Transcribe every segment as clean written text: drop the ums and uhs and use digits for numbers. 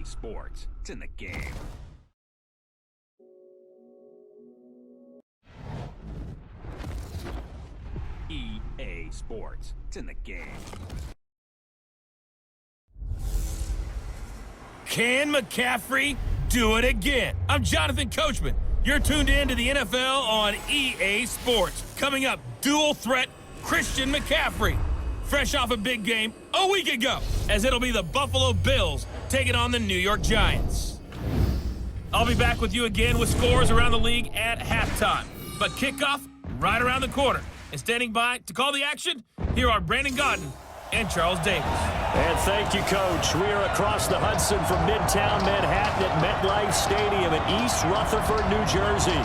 Sports. It's in the game. EA Sports. It's in the game. Can McCaffrey do it again? I'm Jonathan Coachman. You're tuned in to the NFL on EA Sports. Coming up, dual threat Christian McCaffrey. Fresh off a big game a week ago, as it'll be the Buffalo Bills taking on the New York Giants. I'll be back with you again with scores around the league at halftime. But kickoff right around the corner. And standing by to call the action, here are Brandon Gaudin and Charles Davis. And thank you, Coach. We are across the Hudson from Midtown Manhattan at MetLife Stadium in East Rutherford, New Jersey.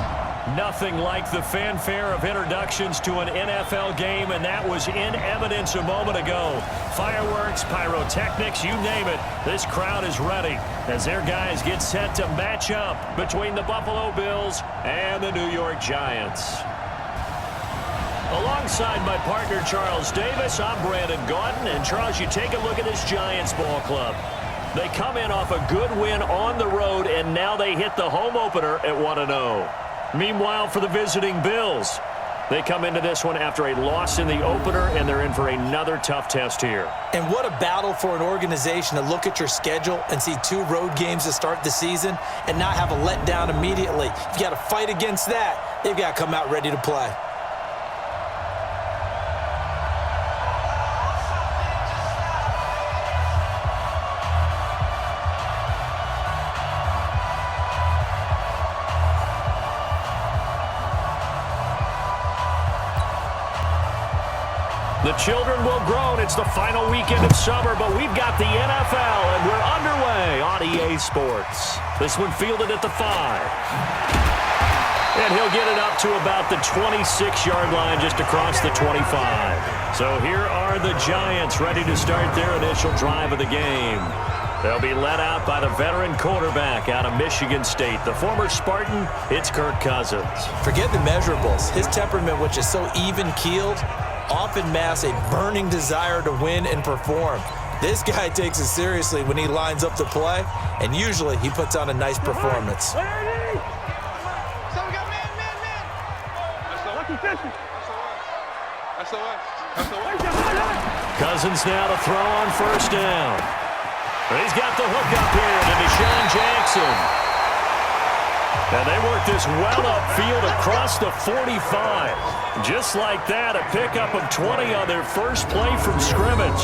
Nothing like the fanfare of introductions to an NFL game, and that was in evidence a moment ago. Fireworks, pyrotechnics, you name it. This crowd is ready as their guys get set to match up between the Buffalo Bills and the New York Giants. Alongside my partner, Charles Davis, I'm Brandon Gaudin. And, Charles, you take a look at this Giants ball club. They come in off a good win on the road, and now they hit the home opener at 1-0. Meanwhile, for the visiting Bills, they come into this one after a loss in the opener, and they're in for another tough test here. And what a battle for an organization to look at your schedule and see 2 road games to start the season and not have a letdown immediately. You've got to fight against that. They've got to come out ready to play. The children will groan. It's the final weekend of summer, but we've got the NFL, and we're underway on EA Sports. This one fielded at the 5. And he'll get it up to about the 26-yard line just across the 25. So here are the Giants ready to start their initial drive of the game. They'll be led out by the veteran quarterback out of Michigan State, the former Spartan. It's Kirk Cousins. Forget the measurables. His temperament, which is so even-keeled, often masks a burning desire to win and perform. This guy takes it seriously when he lines up to play, and usually he puts on a nice performance. Cousins now to throw on first down. He's got the hook up here to Deshaun Jackson. And they work this well upfield across the 45. Just like that, a pickup of 20 on their first play from scrimmage.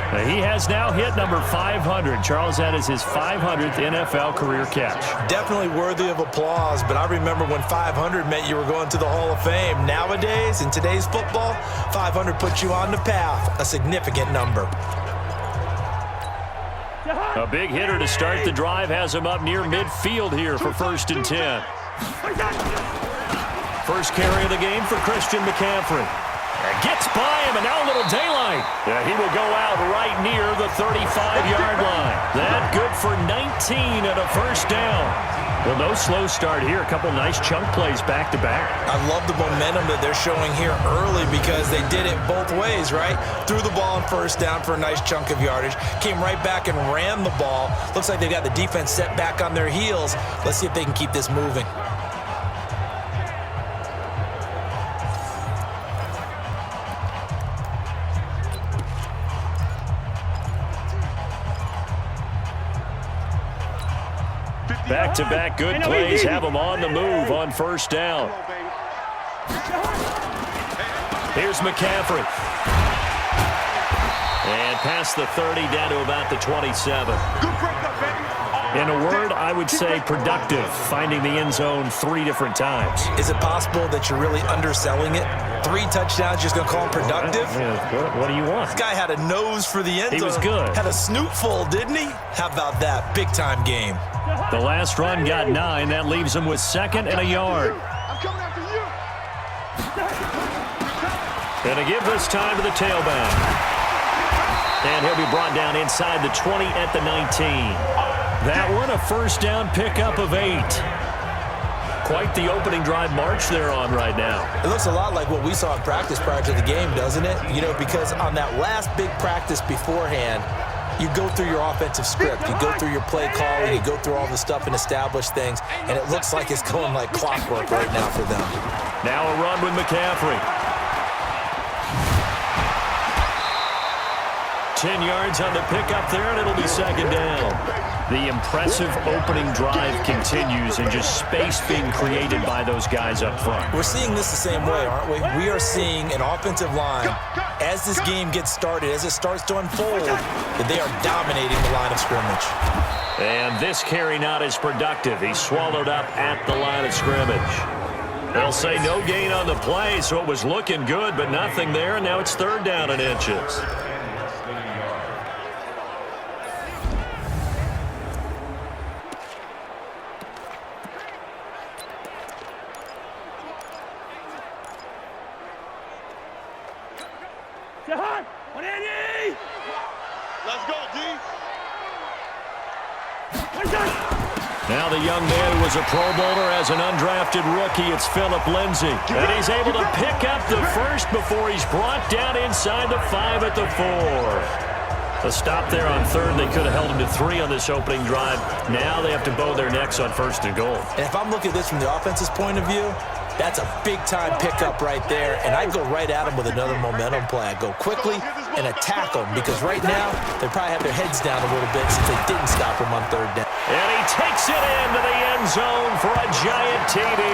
Now, he has now hit number 500. Charles, that is his 500th NFL career catch. Definitely worthy of applause, but I remember when 500 meant you were going to the Hall of Fame. Nowadays, in today's football, 500 puts you on the path, a significant number. A big hitter to start the drive has him up near midfield here for 1st and 10. First carry of the game for Christian McCaffrey. Gets by him, and now a little daylight. Yeah, he will go out right near the 35-yard line. That good for 19 and a first down. Well, no slow start here. A couple nice chunk plays back-to-back. I love the momentum that they're showing here early because they did it both ways, right? Threw the ball on first down for a nice chunk of yardage. Came right back and ran the ball. Looks like they've got the defense set back on their heels. Let's see if they can keep this moving. Back-to-back good plays have them on the move on first down. Here's McCaffrey. And past the 30 down to about the 27. In a word, I would say productive, finding the end zone 3 different times. Is it possible that you're really underselling it? 3 touchdowns, just going to call him productive? What do you want? This guy had a nose for the end zone. He was good. Had a snoot full, didn't he? How about that? Big-time game. The last run got 9. That leaves him with 2nd and a yard. I'm coming after you. Going to give this time to the tailback. And he'll be brought down inside the 20 at the 19. That one, a first down pickup of 8. Quite the opening drive march they're on right now. It looks a lot like what we saw in practice prior to the game, doesn't it? You know, because on that last big practice beforehand, you go through your offensive script, you go through your play call, and you go through all the stuff and establish things, and it looks like it's going like clockwork right now for them. Now a run with McCaffrey. 10 yards on the pickup there, and it'll be second down. The impressive opening drive continues, and just space being created by those guys up front. We're seeing this the same way, aren't we? We are seeing an offensive line, as this game gets started, as it starts to unfold, that they are dominating the line of scrimmage. And this carry not as productive. He's swallowed up at the line of scrimmage. They'll say no gain on the play, so it was looking good, but nothing there, and now it's third down and inches. Let's go, D. Now the young man who was a Pro Bowler as an undrafted rookie, it's Phillip Lindsay. And he's able to pick up the first before he's brought down inside the 5 at the 4. A stop there on third. They could have held him to 3 on this opening drive. Now they have to bow their necks on first and goal. And if I'm looking at this from the offense's point of view, that's a big-time pickup right there, and I'd go right at him with another momentum play. I'd go quickly and attack them, because right now they probably have their heads down a little bit since they didn't stop him on third down. And he takes it into the end zone for a giant TD.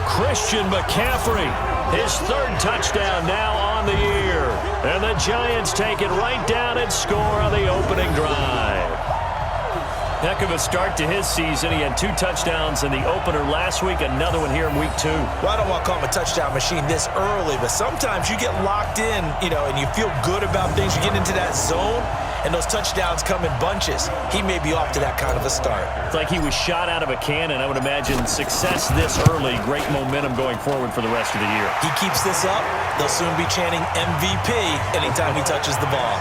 Christian McCaffrey, his third touchdown now on the year. And the Giants take it right down and score on the opening drive. Heck of a start to his season. He had 2 touchdowns in the opener last week, another one here in week 2. Well, I don't want to call him a touchdown machine this early, but sometimes you get locked in, and you feel good about things. You get into that zone, and those touchdowns come in bunches. He may be off to that kind of a start. It's like he was shot out of a cannon. I would imagine success this early, great momentum going forward for the rest of the year. He keeps this up, they'll soon be chanting MVP anytime he touches the ball.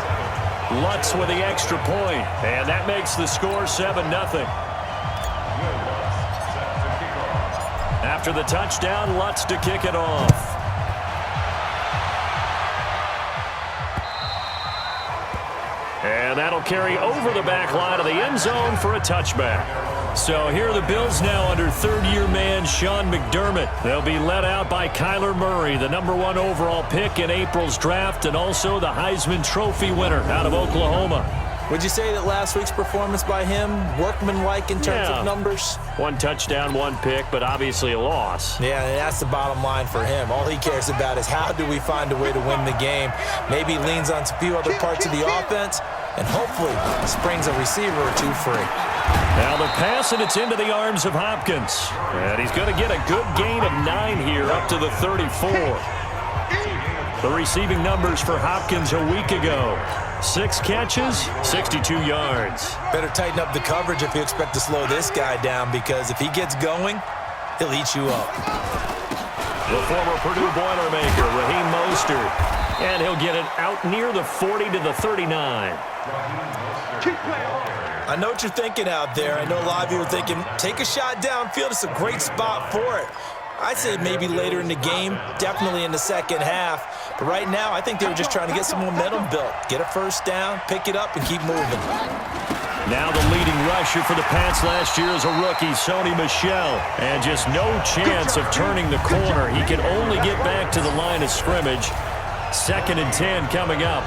Lutz with the extra point, and that makes the score 7-0. After the touchdown, Lutz to kick it off. And that'll carry over the back line of the end zone for a touchback. So here are the Bills now under third-year man Sean McDermott. They'll be led out by Kyler Murray, the #1 overall pick in April's draft, and also the Heisman Trophy winner out of Oklahoma. Would you say that last week's performance by him, workmanlike in terms of numbers? 1 touchdown, 1 pick, but obviously a loss. Yeah, and that's the bottom line for him. All he cares about is how do we find a way to win the game. Maybe he leans on a few other parts of the offense, and hopefully springs a receiver or 2 free. Now the pass, and it's into the arms of Hopkins. And he's going to get a good gain of 9 here, up to the 34. The receiving numbers for Hopkins a week ago. 6 catches, 62 yards. Better tighten up the coverage if you expect to slow this guy down, because if he gets going, he'll eat you up. The former Purdue Boilermaker, Raheem Mostert. And he'll get it out near the 40 to the 39. I know what you're thinking out there. I know a lot of you are thinking, take a shot downfield. It's a great spot for it. I'd say maybe later in the game, definitely in the second half. But right now, I think they were just trying to get some momentum built. Get a first down, pick it up, and keep moving. Now the leading rusher for the Pats last year is a rookie, Sony Michel. And just no chance of turning the corner. He can only get back to the line of scrimmage. 2nd and 10 coming up.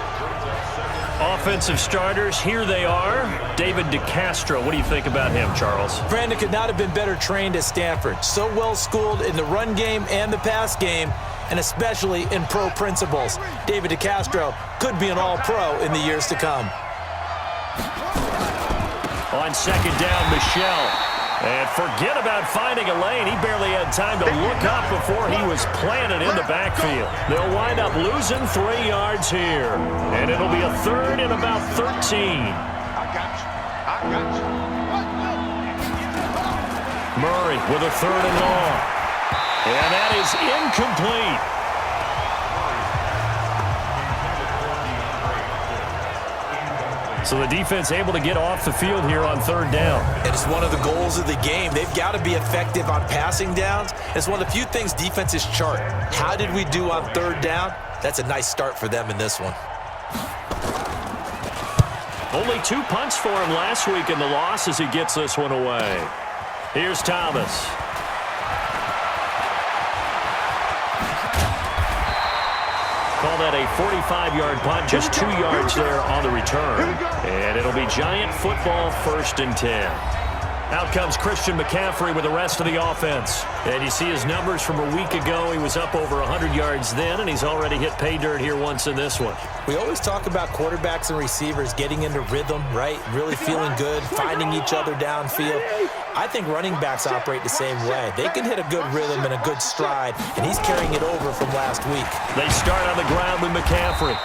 Offensive starters, here they are. David DeCastro, what do you think about him, Charles? Brandon could not have been better trained at Stanford. So well schooled in the run game and the pass game, and especially in pro principles. David DeCastro could be an all-pro in the years to come. On 2nd down, Michel. And forget about finding a lane. He barely had time to look up before he was planted in the backfield. They'll wind up losing 3 yards here. And it'll be a 3rd and about 13. Murray with a 3rd and long. And that is incomplete. So the defense able to get off the field here on 3rd down. It's one of the goals of the game. They've got to be effective on passing downs. It's one of the few things defenses chart. How did we do on 3rd down? That's a nice start for them in this one. Only 2 punts for him last week in the loss as he gets this one away. Here's Thomas. Call that a 45-yard punt, just 2 yards there on the return. And it'll be Giant football, 1st and 10. Out comes Christian McCaffrey with the rest of the offense. And you see his numbers from a week ago. He was up over 100 yards then, and he's already hit pay dirt here once in this one. We always talk about quarterbacks and receivers getting into rhythm, right? Really feeling good, finding each other downfield. I think running backs operate the same way. They can hit a good rhythm and a good stride, and he's carrying it over from last week. They start on the ground with McCaffrey.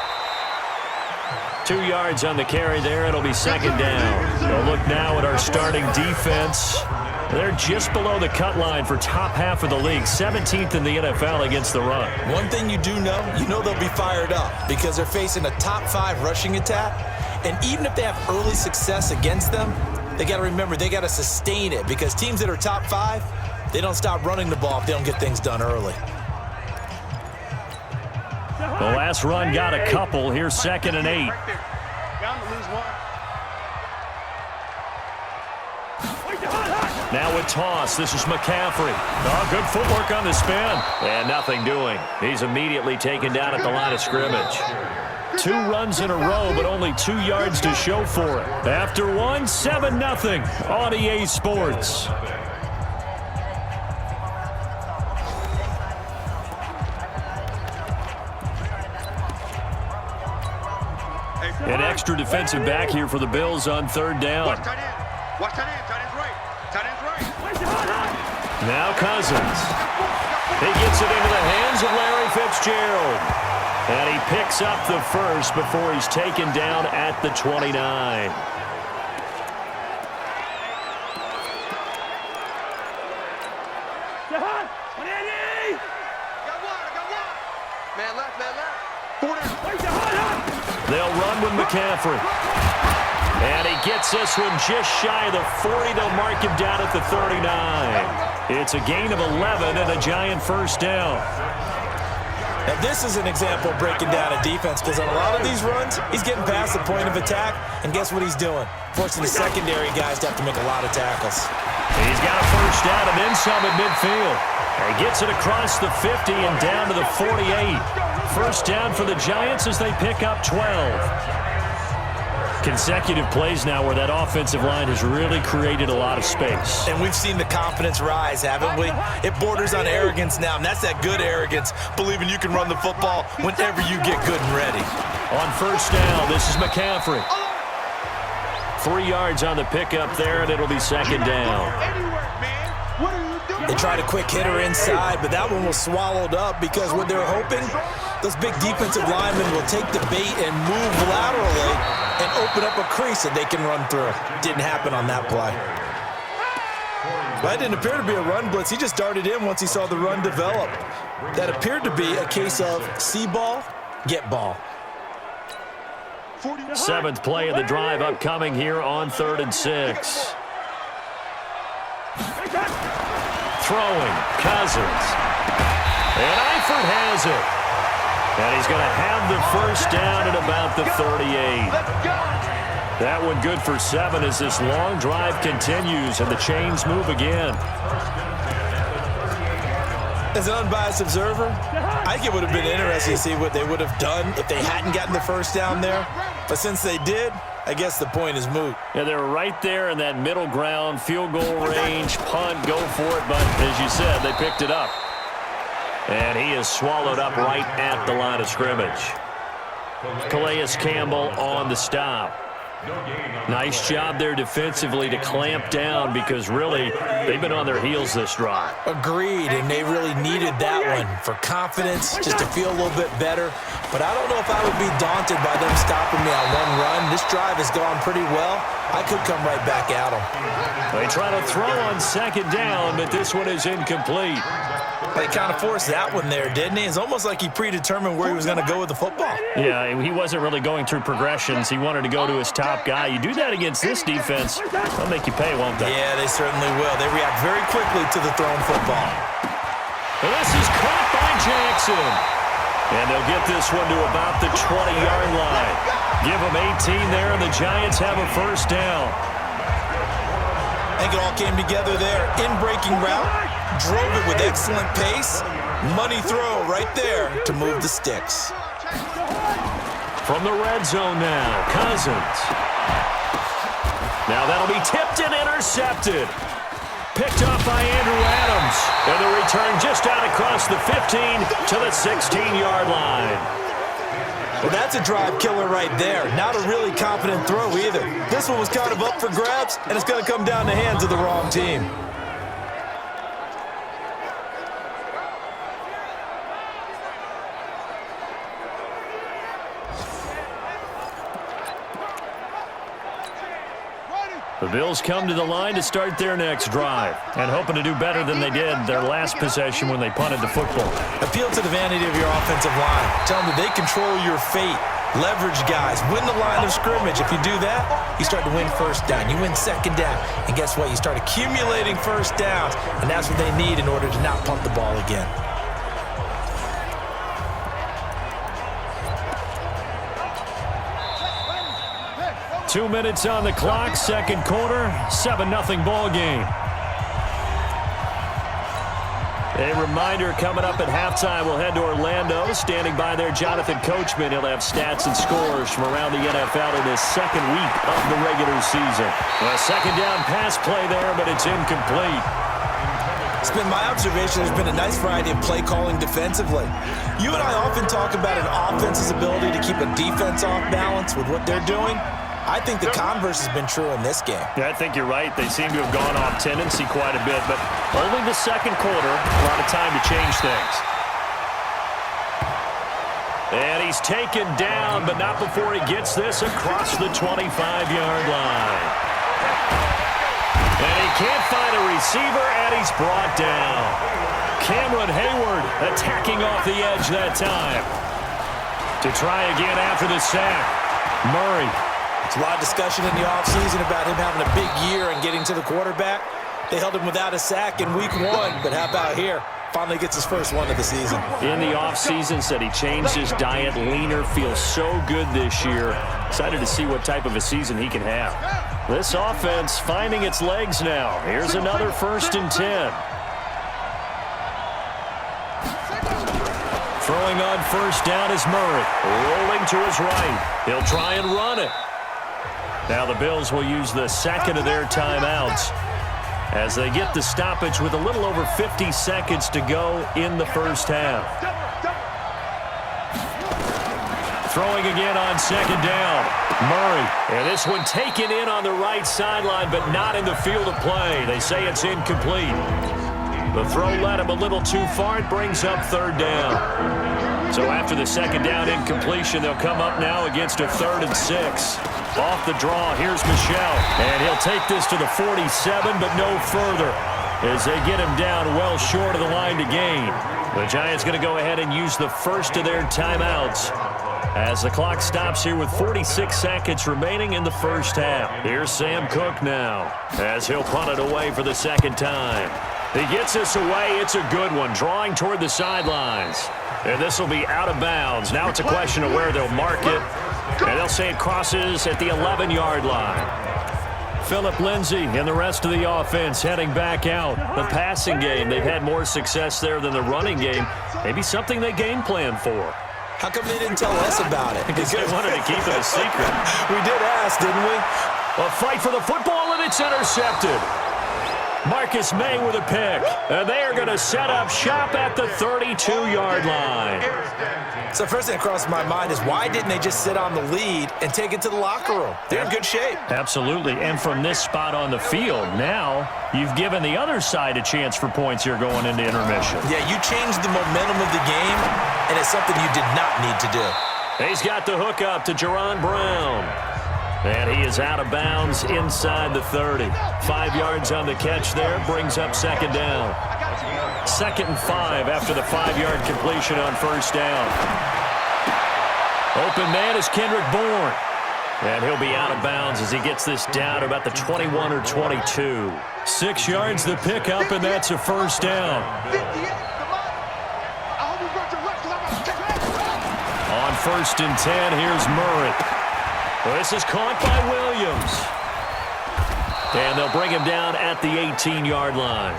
2 yards on the carry there. It'll be 2nd down. We'll look now at our starting defense. They're just below the cut line for top half of the league, 17th in the NFL against the run. One thing you do know, they'll be fired up because they're facing a top 5 rushing attack. And even if they have early success against them, they got to remember they got to sustain it because teams that are top 5, they don't stop running the ball if they don't get things done early. The last run got a couple. Here's 2nd and 8. Now with toss, this is McCaffrey. Oh, good footwork on the spin. And nothing doing. He's immediately taken down at the line of scrimmage. 2 runs in a row, but only 2 yards to show for it. After one, 7-0 on EA Sports. An extra defensive back here for the Bills on 3rd down. Watch tight end. Watch tight end. Tight end's right. Tight end's right. Now Cousins. He gets it into the hands of Larry Fitzgerald. And he picks up the first before he's taken down at the 29. Man left, man left. They'll run with McCaffrey. And he gets this one just shy of the 40. They'll mark him down at the 39. It's a gain of 11 and a Giant 1st down. Now, this is an example of breaking down a defense because on a lot of these runs, he's getting past the point of attack, and guess what he's doing? Forcing the secondary guys to have to make a lot of tackles. He's got a 1st down and then some at midfield. And he gets it across the 50 and down to the 48. 1st down for the Giants as they pick up 12. Consecutive plays now where that offensive line has really created a lot of space. And we've seen the confidence rise, haven't we? It borders on arrogance now, and that's that good arrogance, believing you can run the football whenever you get good and ready. On 1st down, this is McCaffrey. 3 yards on the pickup there, and it'll be 2nd down. They tried a quick hitter inside, but that one was swallowed up because what they're hoping, those big defensive linemen will take the bait and move laterally and open up a crease that they can run through. Didn't happen on that play. That didn't appear to be a run blitz. He just darted in once he saw the run develop. That appeared to be a case of see ball, get ball. 7th play of the drive upcoming here on 3rd and 6. Throwing, Cousins. And Eifert has it. And he's going to have the 1st down at about the 38. That one good for 7 as this long drive continues and the chains move again. As an unbiased observer, I think it would have been interesting to see what they would have done if they hadn't gotten the 1st down there. But since they did, I guess the point is moot. Yeah, they were right there in that middle ground, field goal range, punt, go for it. But as you said, they picked it up. And he is swallowed up right at the line of scrimmage. Calais Campbell on the stop. Nice job there defensively to clamp down because really they've been on their heels this drive. Agreed, and they really needed that one for confidence, just to feel a little bit better. But I don't know if I would be daunted by them stopping me on one run. This drive has gone pretty well. I could come right back at them. They try to throw on 2nd down, but this one is incomplete. They kind of forced that one there, didn't he? It's almost like he predetermined where he was going to go with the football. Yeah, he wasn't really going through progressions. He wanted to go to his top guy. You do that against this defense, they'll make you pay, won't they? Yeah, they certainly will. They react very quickly to the thrown football. Well, this is caught by Jackson. And they'll get this one to about the 20-yard line. Give them 18 there, and the Giants have a first down. I think it all came together there. In-breaking route, drove it with excellent pace. Money throw right there to move the sticks. From the red zone now, Cousins. Now that'll be tipped and intercepted. Picked off by Andrew Adams. And the return just out across the 15 to the 16-yard line. Well, that's a drive killer right there. Not a really confident throw either. This one was kind of up for grabs, and it's going to come down the hands of the wrong team. The Bills come to the line to start their next drive and hoping to do better than they did their last possession when they punted the football. Appeal to the vanity of your offensive line. Tell them that they control your fate. Leverage guys. Win the line of scrimmage. If you do that, you start to win first down. You win second down. And guess what? You start accumulating first downs. And that's what they need in order to not punt the ball again. Two minutes on the clock, second quarter, 7-0 ball game. A reminder coming up at halftime, we'll head to Orlando. Standing by there, Jonathan Coachman. He'll have stats and scores from around the NFL in his second week of the regular season. A second down pass play there, but it's incomplete. It's been my observation there's been a nice variety of play calling defensively. You and I often talk about an offense's ability to keep a defense off balance with what they're doing. I think the converse has been true in this game. Yeah, I think you're right. They seem to have gone off tendency quite a bit, but only the second quarter, a lot of time to change things. And he's taken down, but not before he gets this across the 25-yard line. And he can't find a receiver, and he's brought down. Cameron Hayward attacking off the edge that time. To try again after the sack, Murray. There's a lot of discussion in the offseason about him having a big year and getting to the quarterback. They held him without a sack in week 1, but how about here? Finally gets his first one of the season. In the offseason, said he changed his diet, leaner, feels so good this year. Excited to see what type of a season he can have. This offense finding its legs now. Here's another 1st and 10. Throwing on first down is Murray. Rolling to his right. He'll try and run it. Now the Bills will use the second of their timeouts as they get the stoppage with a little over 50 seconds to go in the first half. Throwing again on second down. Murray. And this one taken in on the right sideline, but not in the field of play. They say it's incomplete. The throw led him a little too far. It brings up third down. So after the second down incompletion, they'll come up now against a 3rd and 6. Off the draw, here's Michel. And he'll take this to the 47, but no further as they get him down well short of the line to gain. The Giants going to go ahead and use the first of their timeouts as the clock stops here with 46 seconds remaining in the first half. Here's Sam Cook now as he'll punt it away for the second time. He gets this away. It's a good one, drawing toward the sidelines. And this will be out of bounds. Now it's a question of where they'll mark it. And they'll say it crosses at the 11-yard line. Phillip Lindsay and the rest of the offense heading back out. The passing game, they've had more success there than the running game. Maybe something they game plan for. How come they didn't tell us about it? Because they wanted to keep it a secret. We did ask, didn't we? A fight for the football, and it's intercepted. Marcus May with a pick. And they are going to set up shop at the 32-yard line. So first thing that crossed my mind is why didn't they just sit on the lead and take it to the locker room? They're in good shape. Absolutely. And from this spot on the field, now you've given the other side a chance for points here going into intermission. Yeah, you changed the momentum of the game, and it's something you did not need to do. He's got the hook up to Jerron Brown. And he is out of bounds inside the 30. 5 yards on the catch there, brings up second down. 2nd and 5 after the 5-yard completion on first down. Open man is Kendrick Bourne. And he'll be out of bounds as he gets this down to about the 21 or 22. 6 yards the pickup, and that's a first down. 1st and 10. Here's Murray. Well, this is caught by Williams. And they'll bring him down at the 18-yard line.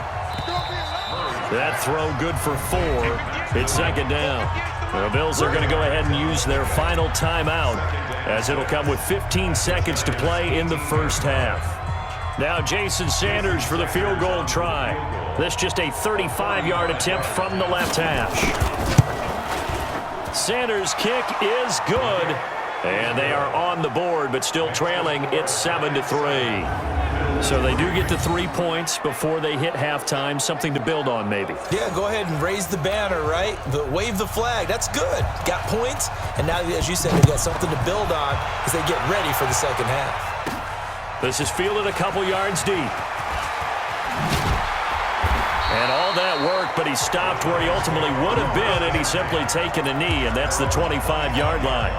That throw good for 4. It's 2nd down. The Bills are going to go ahead and use their final timeout, as it'll come with 15 seconds to play in the first half. Now Jason Sanders for the field goal try. This just a 35-yard attempt from the left hash. Sanders' kick is good, and they are on the board, but still trailing. It's 7-3. So they do get to 3 points before they hit halftime. Something to build on, maybe. Yeah, go ahead and raise the banner, right? Wave the flag. That's good. Got points, and now, as you said, they got something to build on as they get ready for the second half. This is fielded a couple yards deep. And all that work, but he stopped where he ultimately would have been, and he's simply taken a knee, and that's the 25-yard line.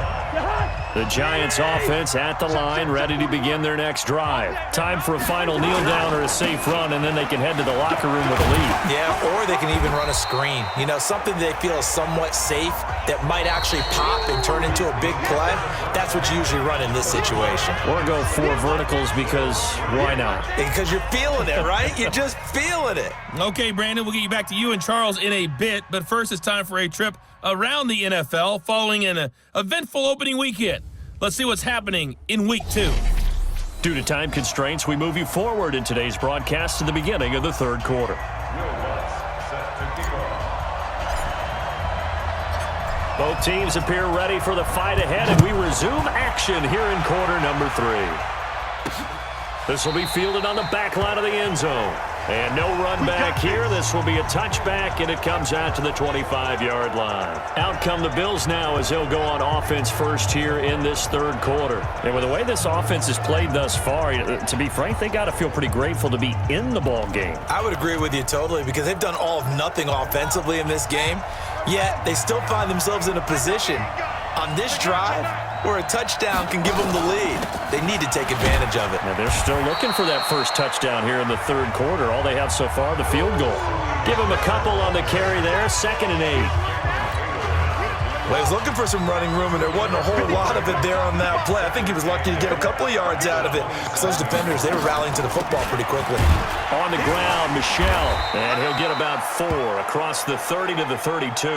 The Giants offense at the line, ready to begin their next drive. Time for a final kneel down or a safe run, and then they can head to the locker room with a lead. Yeah, or they can even run a screen. You know, something they feel is somewhat safe that might actually pop and turn into a big play. That's what you usually run in this situation. Or go 4 verticals because why not? Because you're feeling it, right? You're just feeling it. Okay, Brandon, we'll get you back to you and Charles in a bit, but first it's time for a trip around the NFL following an eventful opening weekend. Let's see what's happening in Week 2. Due to time constraints, we move you forward in today's broadcast to the beginning of the third quarter. Both teams appear ready for the fight ahead, and we resume action here in quarter number 3. This will be fielded on the back line of the end zone. And no run back here. This will be a touchback, and it comes out to the 25-yard line. Out come the Bills now as they'll go on offense first here in this third quarter. And with the way this offense has played thus far, to be frank, they got to feel pretty grateful to be in the ball game. I would agree with you totally because they've done all of nothing offensively in this game, yet they still find themselves in a position on this drive where a touchdown can give them the lead. They need to take advantage of it. Now they're still looking for that first touchdown here in the third quarter. All they have so far, the field goal. Give them a couple on the carry there, 2nd and 8. Well, he was looking for some running room, and there wasn't a whole lot of it there on that play. I think he was lucky to get a couple of yards out of it because those defenders, they were rallying to the football pretty quickly. On the ground, Michelle, and he'll get about 4 across the 30 to the 32.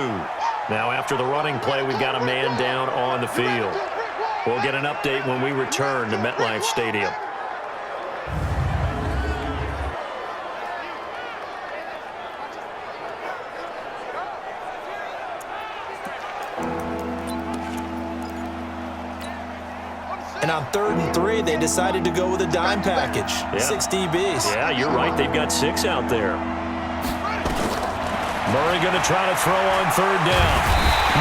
Now, after the running play, we've got a man down on the field. We'll get an update when we return to MetLife Stadium. And on 3rd and 3, they decided to go with a dime package. Yeah. 6 DBs. Yeah, you're right. They've got 6 out there. Murray going to try to throw on 3rd down.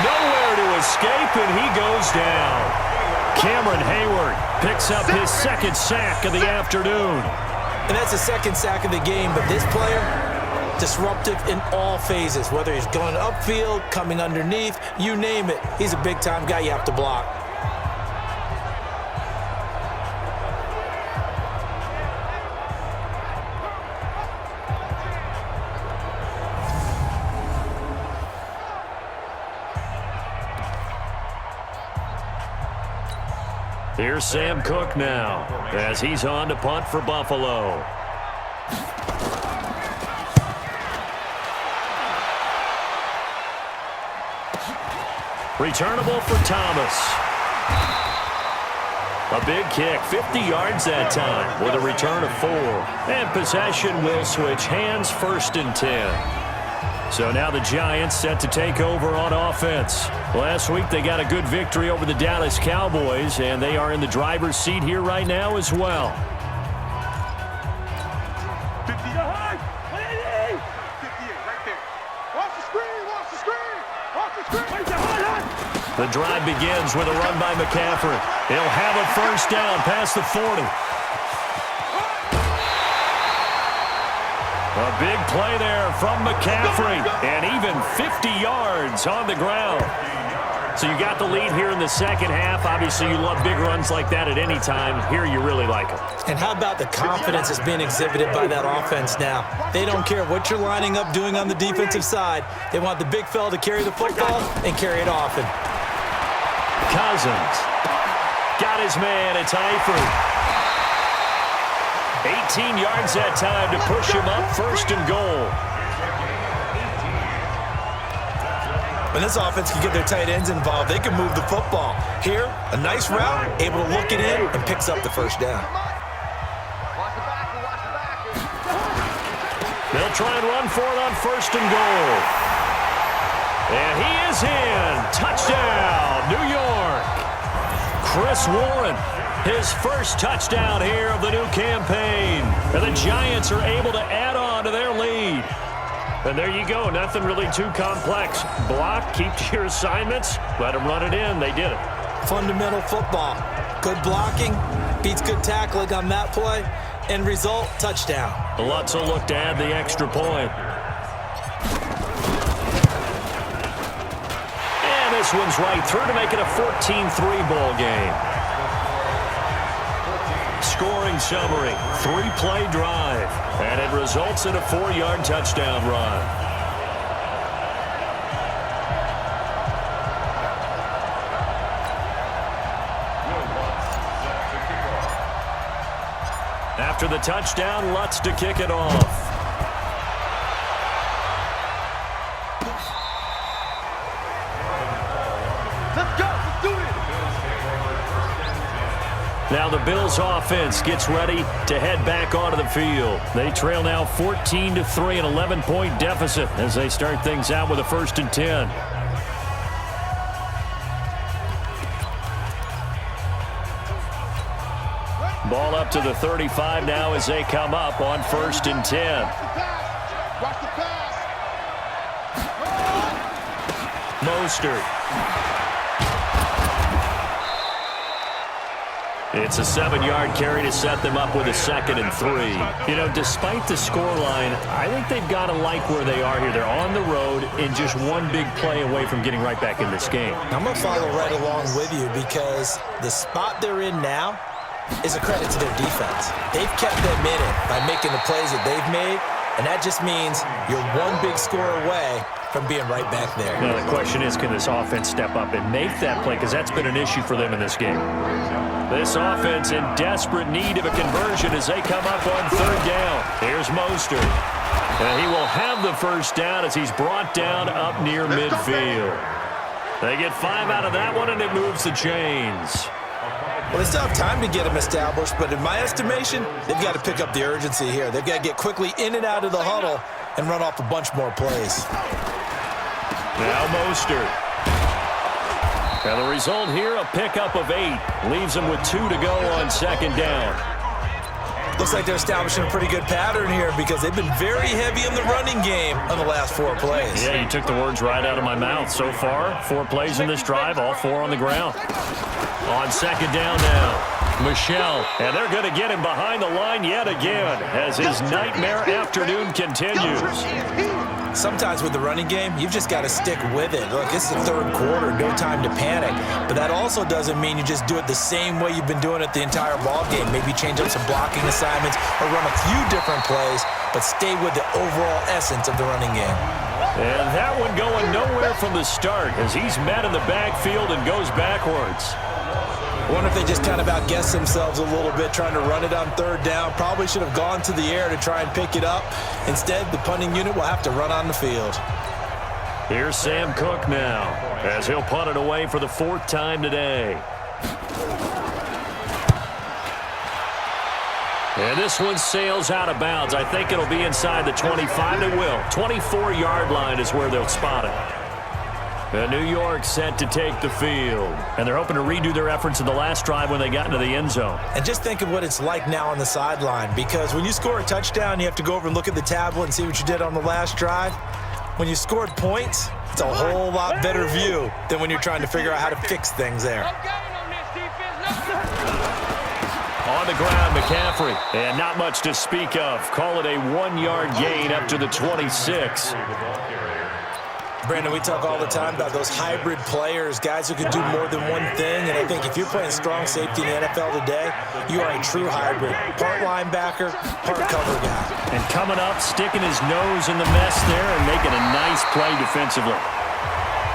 Nowhere to escape, and he goes down. Cameron Hayward picks up his 2nd sack of the afternoon. And that's the 2nd sack of the game, but this player, disruptive in all phases, whether he's going upfield, coming underneath, you name it. He's a big-time guy you have to block. Here's Sam Cook now as he's on to punt for Buffalo. Returnable for Thomas. A big kick, 50 yards that time with a return of 4. And possession will switch hands, 1st and 10. So now the Giants set to take over on offense. Last week they got a good victory over the Dallas Cowboys, and they are in the driver's seat here right now as well. 58 right there. Watch the screen, watch the screen, watch the screen. The drive begins with a run by McCaffrey. He'll have a 1st down past the 40. A big play there from McCaffrey, and even 50 yards on the ground. So you got the lead here in the second half. Obviously, you love big runs like that at any time. Here, you really like them. And how about the confidence that's being exhibited by that offense now? They don't care what you're lining up doing on the defensive side. They want the big fella to carry the football and carry it often. Cousins. Got his man. It's Eifert. 18 yards that time to push him up 1st and goal. When this offense can get their tight ends involved, they can move the football. Here, a nice route, able to look it in, and picks up the 1st down. They'll try and run for it on 1st and goal. And he is in. Touchdown, New York. Chris Warren, his first touchdown here of the new campaign. And the Giants are able to add on to their lead. And there you go. Nothing really too complex. Block, keep to your assignments, let them run it in. They did it. Fundamental football. Good blocking, beats good tackling on that play. End result, touchdown. Lutz will look to add the extra point. And this one's right through to make it a 14-3 ball game. Scoring summary, 3-play drive, and it results in a 4-yard touchdown run. After the touchdown, Lutz to kick it off. Let's go. Let's do it. Now the Bills offense gets ready to head back onto the field. They trail now 14-3, an 11-point deficit as they start things out with a 1st and 10. Ball up to the 35 now as they come up on 1st and 10. Watch the pass. Mostert. It's a 7-yard carry to set them up with a 2nd and 3. You know, despite the scoreline, I think they've got to like where they are here. They're on the road and just one big play away from getting right back in this game. I'm going to follow right along with you because the spot they're in now is a credit to their defense. They've kept them in it by making the plays that they've made, and that just means you're one big score away from being right back there. Now the question is, can this offense step up and make that play? Because that's been an issue for them in this game. This offense in desperate need of a conversion as they come up on 3rd down. Here's Mostert. And he will have the 1st down as he's brought down up near midfield. They get 5 out of that one, and it moves the chains. Well, they still have time to get them established, but in my estimation, they've got to pick up the urgency here. They've got to get quickly in and out of the huddle and run off a bunch more plays. Now Mostert. And the result here, a pickup of 8. Leaves them with 2 to go on 2nd down. Looks like they're establishing a pretty good pattern here because they've been very heavy in the running game on the last 4 plays. Yeah, you took the words right out of my mouth. So far, 4 plays in this drive, all 4 on the ground. On 2nd down now, Michel. And they're going to get him behind the line yet again as his nightmare afternoon continues. Sometimes with the running game, you've just got to stick with it. Look, it's the 3rd quarter, no time to panic. But that also doesn't mean you just do it the same way you've been doing it the entire ball game. Maybe change up some blocking assignments or run a few different plays, but stay with the overall essence of the running game. And that one going nowhere from the start as he's met in the backfield and goes backwards. I wonder if they just kind of outguessed themselves a little bit trying to run it on 3rd down. Probably should have gone to the air to try and pick it up. Instead, the punting unit will have to run on the field. Here's Sam Cook now as he'll punt it away for the 4th time today. And this one sails out of bounds. I think it'll be inside the 25. It will. 24-yard line is where they'll spot it. And New York set to take the field. And they're hoping to redo their efforts in the last drive when they got into the end zone. And just think of what it's like now on the sideline, because when you score a touchdown, you have to go over and look at the tablet and see what you did on the last drive. When you scored points, it's a whole lot better view than when you're trying to figure out how to fix things there. On the ground, McCaffrey. And not much to speak of. Call it a 1-yard gain up to the 26. Brandon, we talk all the time about those hybrid players, guys who can do more than one thing, and I think if you're playing strong safety in the NFL today, you are a true hybrid. Part linebacker, part cover guy. And coming up, sticking his nose in the mess there and making a nice play defensively.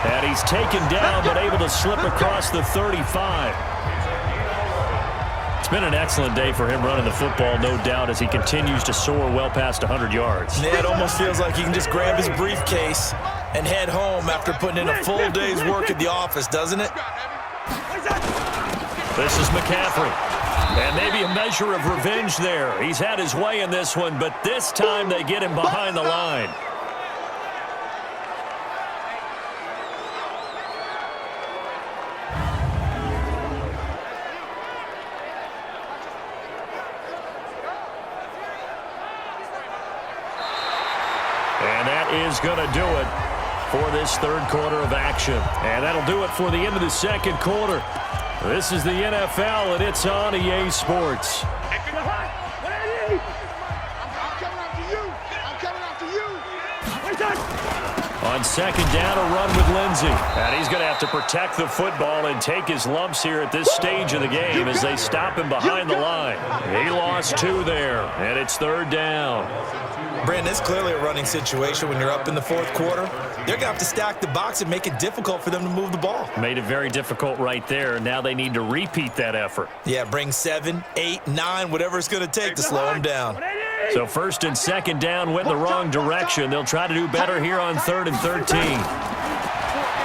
And he's taken down but able to slip across the 35. It's been an excellent day for him running the football, no doubt, as he continues to soar well past 100 yards. Yeah, it almost feels like he can just grab his briefcase and head home after putting in a full day's work at the office, doesn't it? This is McCaffrey. And maybe a measure of revenge there. He's had his way in this one, but this time they get him behind the line. And that is going to do it for this third quarter of action. And that'll do it for the end of the second quarter. This is the NFL, and it's on EA Sports. I'm coming after you. On second down, a run with Lindsey. And he's going to have to protect the football and take his lumps here at this stage of the game as they stop him behind the line. He lost 2 there, and it's third down. Brandon, it's clearly a running situation when you're up in the fourth quarter. They're going to have to stack the box and make it difficult for them to move the ball. Made it very difficult right there. Now they need to repeat that effort. Yeah, bring 7, 8, 9, whatever it's going to take to slow them down. So first and second down went in the wrong direction. They'll try to do better here on 3rd and 13.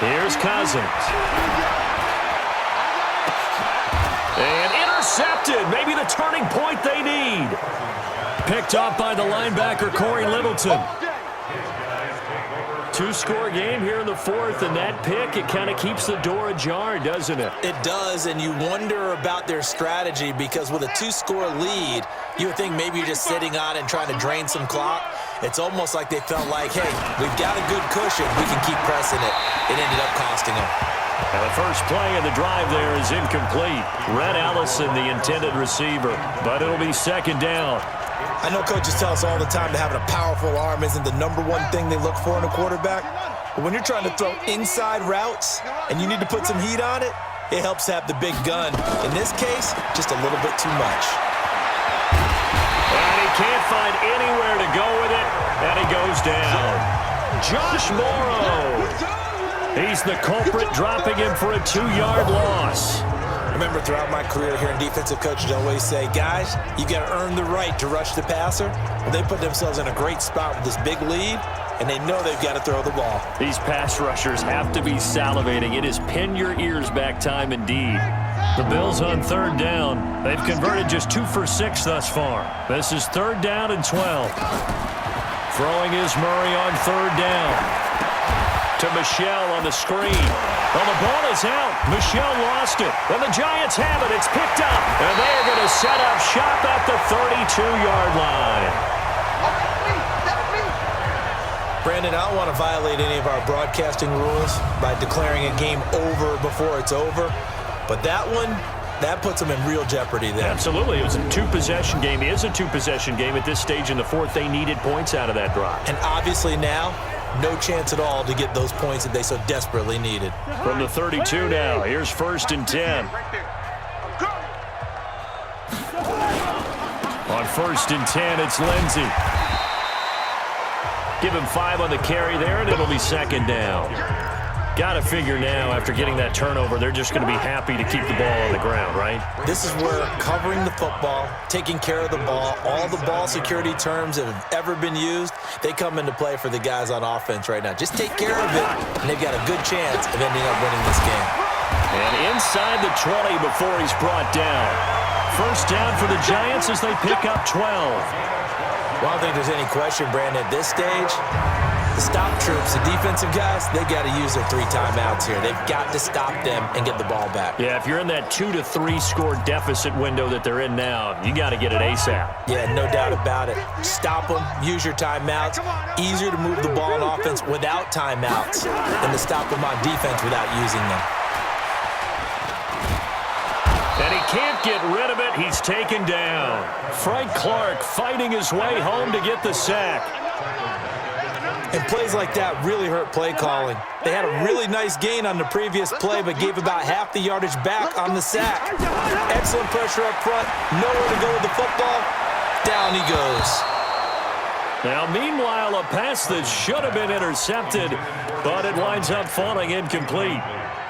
Here's Cousins. And intercepted. Maybe the turning point they need. Picked off by the linebacker, Corey Littleton. 2-score game here in the fourth, and that pick, it kind of keeps the door ajar, doesn't it? It does, and you wonder about their strategy because with a 2-score lead, you would think maybe you're just sitting on it and trying to drain some clock. It's almost like they felt like, hey, we've got a good cushion. We can keep pressing it. It ended up costing them. And the first play of the drive there is incomplete. Red Allison, the intended receiver, but it'll be second down. I know coaches tell us all the time that having a powerful arm isn't the number one thing they look for in a quarterback. But when you're trying to throw inside routes and you need to put some heat on it, it helps to have the big gun. In this case, just a little bit too much. And he can't find anywhere to go with it, and he goes down. Josh Morrow. He's the culprit, dropping him for a 2-yard loss. Remember, throughout my career here in defensive coaches always say, guys, you got to earn the right to rush the passer. Well, they put themselves in a great spot with this big lead, and they know they've got to throw the ball. These pass rushers have to be salivating. It is pin your ears back time indeed. The Bills on third down. They've converted just 2 for 6 thus far. This is 3rd down and 12. Throwing is Murray on 3rd down. To Michelle on the screen. Well, the ball is out. Michelle lost it. And the Giants have it. It's picked up. And they're going to set up shop at the 32-yard line. Brandon, I don't want to violate any of our broadcasting rules by declaring a game over before it's over. But that one, that puts them in real jeopardy there. Absolutely. It was a 2-possession game. It is a 2-possession game at this stage in the fourth. They needed points out of that drive. And obviously now, no chance at all to get those points that they so desperately needed. From the 32 now, here's 1st and 10. On 1st and 10, it's Lindsey. Give him 5 on the carry there, and it'll be second down. Got to figure now, after getting that turnover, they're just going to be happy to keep the ball on the ground, right? This is where covering the football, taking care of the ball, all the ball security terms that have ever been used, they come into play for the guys on offense right now. Just take care of it, and they've got a good chance of ending up winning this game. And inside the 20 before he's brought down. First down for the Giants as they pick up 12. Well, I don't think there's any question, Brandon, at this stage, the stop troops, the defensive guys, they got to use their 3 timeouts here. They've got to stop them and get the ball back. Yeah, if you're in that 2 to 3 score deficit window that they're in now, you got to get it ASAP. Yeah, no doubt about it. Stop them, use your timeouts. Easier to move the ball on offense without timeouts than to stop them on defense without using them. And he can't get rid of it. He's taken down. Frank Clark fighting his way home to get the sack. And plays like that really hurt play calling. They had a really nice gain on the previous play, but gave about half the yardage back on the sack. Excellent pressure up front. Nowhere to go with the football. Down he goes. Now, meanwhile, a pass that should have been intercepted, but it winds up falling incomplete.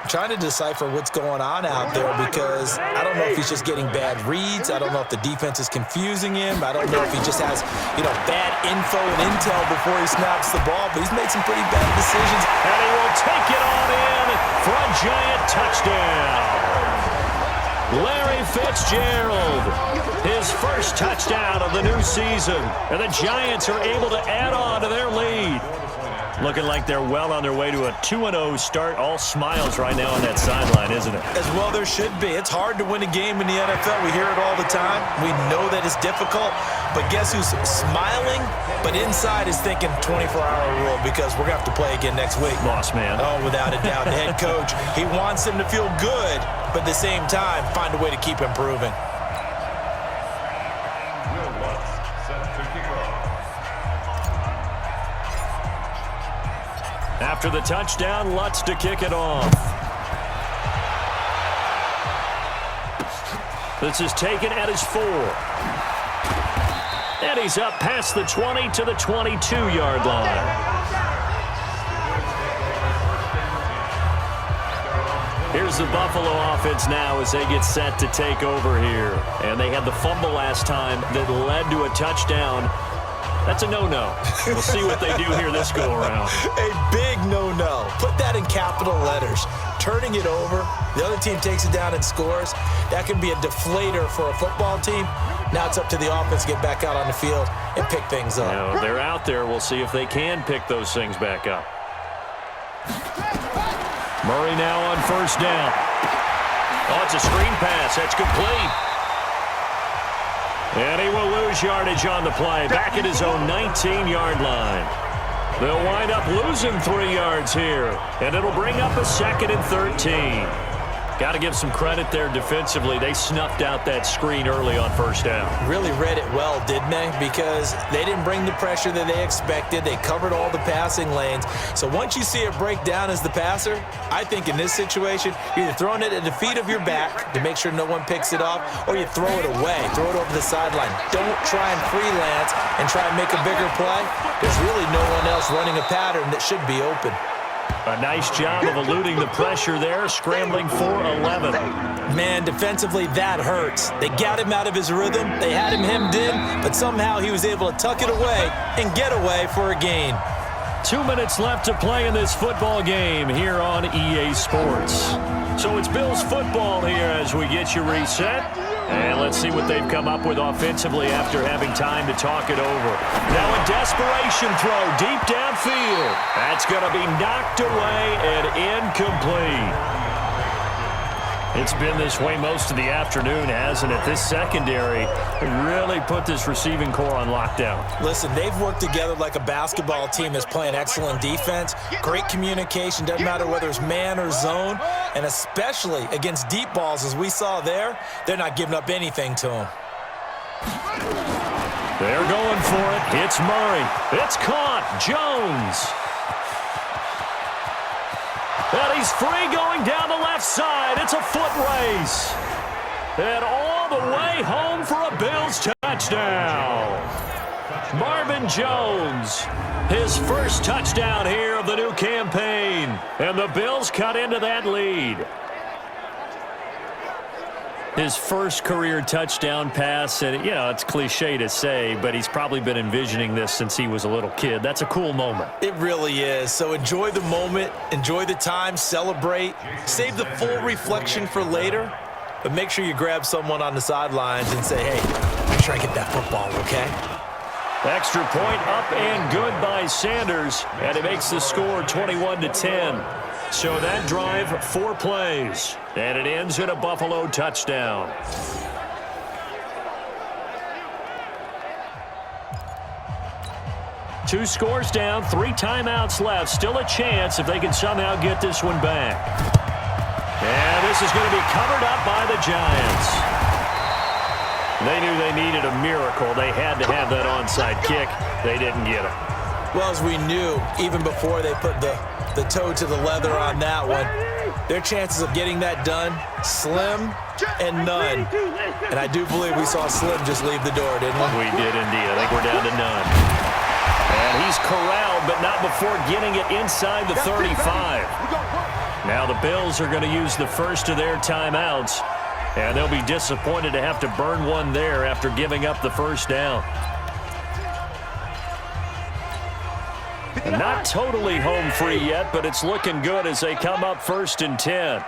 Trying to decipher what's going on out there because I don't know if he's just getting bad reads. I don't know if the defense is confusing him. I don't know if he just has, bad info and intel before he snaps the ball, but he's made some pretty bad decisions. And he will take it on in for a giant touchdown. Larry Fitzgerald, his first touchdown of the new season, and the Giants are able to add on to their lead. Looking like they're well on their way to a 2-0 start. All smiles right now on that sideline, isn't it? As well there should be. It's hard to win a game in the NFL. We hear it all the time. We know that it's difficult. But guess who's smiling? But inside is thinking 24-hour rule because we're going to have to play again next week. Loss, man. Oh, without a doubt. The head coach, he wants them to feel good, but at the same time, find a way to keep improving. After the touchdown, Lutz to kick it off. This is taken at his 4. And he's up past the 20 to the 22-yard line. Here's the Buffalo offense now as they get set to take over here. And they had the fumble last time that led to a touchdown. That's a no-no. We'll see what they do here this go-around. A big no-no. Put that in capital letters. Turning it over, the other team takes it down and scores. That can be a deflator for a football team. Now it's up to the offense to get back out on the field and pick things up. Now, they're out there. We'll see if they can pick those things back up. Murray now on first down. Oh, it's a screen pass. That's complete. And he will lose yardage on the play, back at his own 19-yard line. They'll wind up losing 3 yards here, and it'll bring up a 2nd and 13. Got to give some credit there defensively. They snuffed out that screen early on first down. Really read it well, didn't they? Because they didn't bring the pressure that they expected. They covered all the passing lanes. So once you see it break down as the passer, I think in this situation, you're either throwing it at the feet of your back to make sure no one picks it off, or you throw it away, throw it over the sideline. Don't try and freelance and try and make a bigger play. There's really no one else running a pattern that should be open. A nice job of eluding the pressure there, scrambling for 11. Man, defensively, that hurts. They got him out of his rhythm. They had him hemmed in, but somehow he was able to tuck it away and get away for a gain. 2 minutes left to play in this football game here on EA Sports. So it's Bills football here as we get you reset. And let's see what they've come up with offensively after having time to talk it over. Now a desperation throw deep downfield. That's going to be knocked away and incomplete. It's been this way most of the afternoon, hasn't it? This secondary really put this receiving core on lockdown. Listen, they've worked together like a basketball team that's playing excellent defense. Great communication, doesn't matter whether it's man or zone. And especially against deep balls, as we saw there, they're not giving up anything to them. They're going for it. It's Murray. It's caught. Jones. And he's free going down the left side. It's a foot race. And all the way home for a Bills touchdown. Marvin Jones, his first touchdown here of the new campaign. And the Bills cut into that lead. His first career touchdown pass, and, it's cliche to say, but he's probably been envisioning this since he was a little kid. That's a cool moment. It really is. So enjoy the moment, enjoy the time, celebrate, save the full reflection for later, but make sure you grab someone on the sidelines and say, hey, make sure I get that football, okay? Extra point up and good by Sanders, and it makes the score 21-10. So that drive, 4 plays, and it ends in a Buffalo touchdown. Two scores down, 3 timeouts left. Still a chance if they can somehow get this one back. And this is going to be covered up by the Giants. They knew they needed a miracle. They had to have that onside kick. They didn't get it. Well, as we knew, even before they put the toe to the leather on that one, their chances of getting that done, slim and none. And I do believe we saw Slim just leave the door, didn't we? We did indeed. I think we're down to none. And he's corralled, but not before getting it inside the 35. Now the Bills are going to use the first of their timeouts, and they'll be disappointed to have to burn one there after giving up the first down. Not totally home free yet, but it's looking good as they come up 1st and 10.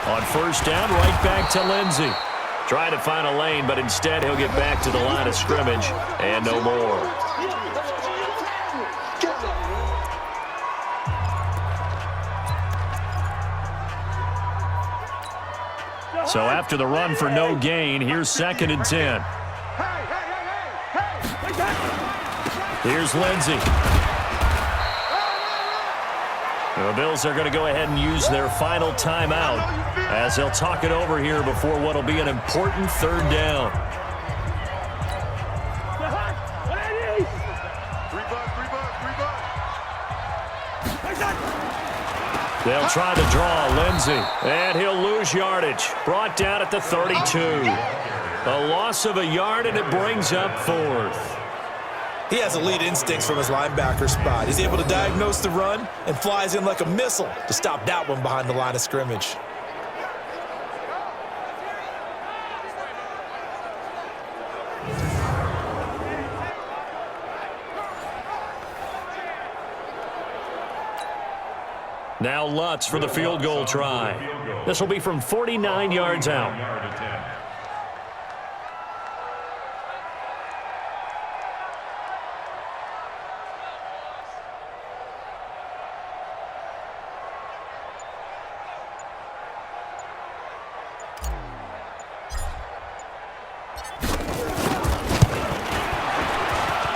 On first down, right back to Lindsey. Trying to find a lane, but instead he'll get back to the line of scrimmage and no more. So after the run for no gain, here's 2nd and 10. Here's Lindsey. The Bills are going to go ahead and use their final timeout as they'll talk it over here before what will be an important 3rd down. They'll try to draw Lindsey, and he'll lose yardage. Brought down at the 32. A loss of a yard, and it brings up 4th. He has elite instincts from his linebacker spot. He's able to diagnose the run and flies in like a missile to stop that one behind the line of scrimmage. Now Lutz for the field goal try. This will be from 49 yards out.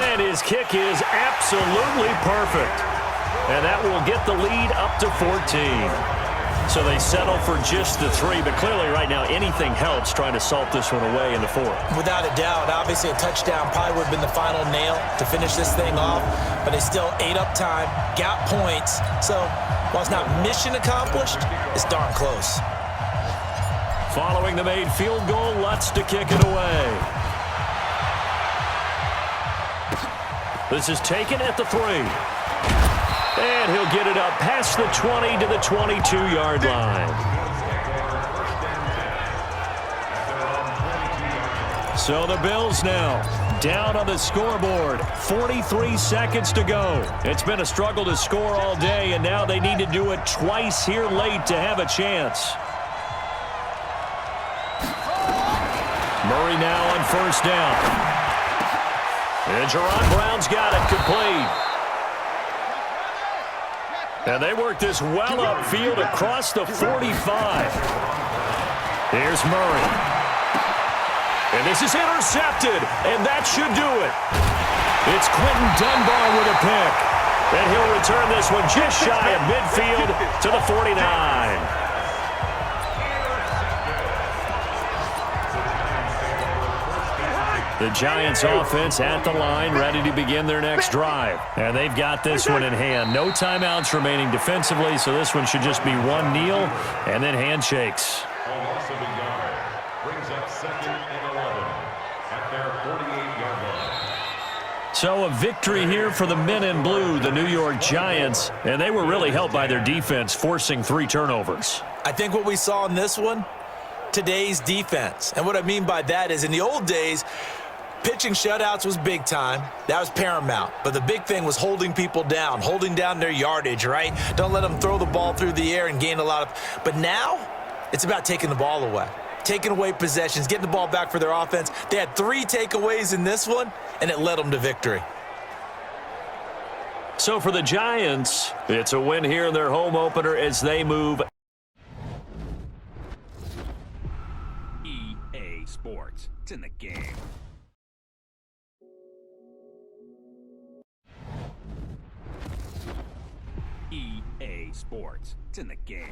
And his kick is absolutely perfect. And that will get the lead up to 14. So they settle for just the 3, but clearly right now anything helps trying to salt this one away in the 4th. Without a doubt, obviously a touchdown probably would have been the final nail to finish this thing off, but they still ate up time, got points. So while it's not mission accomplished, it's darn close. Following the made field goal, Lutz to kick it away. This is taken at the 3. And he'll get it up past the 20 to the 22-yard line. So the Bills now down on the scoreboard. 43 seconds to go. It's been a struggle to score all day, and now they need to do it twice here late to have a chance. Murray now on first down. And Jerron Brown's got it complete. And they work this well upfield across the 45. Here's Murray. And this is intercepted, and that should do it. It's Quentin Dunbar with a pick. And he'll return this one just shy of midfield to the 49. The Giants offense at the line, ready to begin their next drive. And they've got this one in hand. No timeouts remaining defensively, so this one should just be one kneel and then handshakes. Brings up 2nd and 11 at their 48-yard line. So a victory here for the men in blue, the New York Giants, and they were really helped by their defense, forcing 3 turnovers. I think what we saw in this one, today's defense. And what I mean by that is in the old days, pitching shutouts was big time. That was paramount. But the big thing was holding people down, holding down their yardage, right? Don't let them throw the ball through the air and gain a lot of... But now, it's about taking the ball away. Taking away possessions, getting the ball back for their offense. They had 3 takeaways in this one, and it led them to victory. So for the Giants, it's a win here in their home opener as they move. EA Sports. It's in the game. EA Sports. It's in the game.